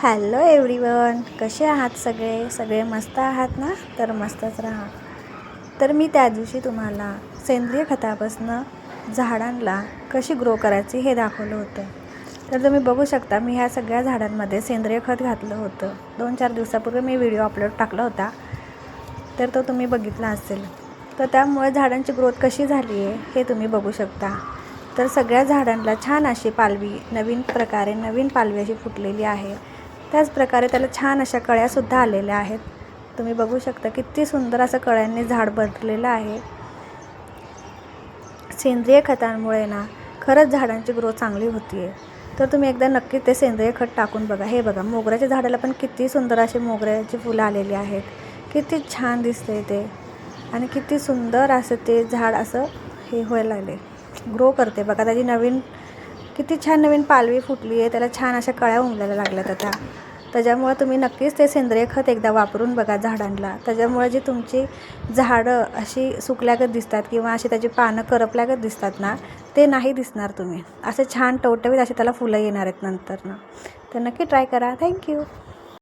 Hello everyone, कसे आहात सगळे मस्त आहात ना? तर मस्तच राहा. तर मी त्या दिवशी तुम्हाला सेंद्रिय खतापासून झाडांना कशी ग्रो करायची हे दाखवलं होतं. तर तुम्ही बघू शकता, मी ह्या सगळ्या झाडांमध्ये सेंद्रिय खत घातलं होतं. 2-4 दिवसापूर्वी मी व्हिडिओ अपलोड टाकला होता, तर तो तुम्ही बघितला असेल. तर त्यामुळे झाडांची ग्रोथ कशी झाली आहे हे तुम्ही बघू शकता. तर सगळ्या झाडांना छान अशी पालवी नवीन पालवी अशी फुटलेली आहे. त्याचप्रकारे त्याला छान अशा कळ्यासुद्धा आलेल्या आहेत. तुम्ही बघू शकता किती सुंदर असं कळ्यांनी झाड भरलेलं आहे. सेंद्रिय खतांमुळे ना खरंच झाडांची ग्रोथ चांगली होती आहे. तर तुम्ही एकदा नक्की ते सेंद्रिय खत टाकून बघा. हे बघा, मोगऱ्याच्या झाडाला पण किती सुंदर असे मोगऱ्याची फुलं आलेली आहेत. किती छान दिसते ते, आणि किती सुंदर असं ते झाड असं हे व्हायला लागले, ग्रो करते बघा. त्याची किती छान नवीन पालवी फुटली आहे. त्याला छान अशा कळ्या उमलायला लागल्यात आता. त्याच्यामुळे तुम्ही नक्कीच ते सेंद्रिय खत एकदा वापरून बघा झाडांना. त्याच्यामुळे जी तुमची झाडं अशी सुकल्यागत दिसतात किंवा अशी त्याची पानं करपल्यागत दिसतात ना, ते नाही दिसणार. तुम्ही असे छान टवटवीत अशी त्याला फुलं येणार आहेत नंतर ना. तर नक्की ट्राय करा. थँक्यू.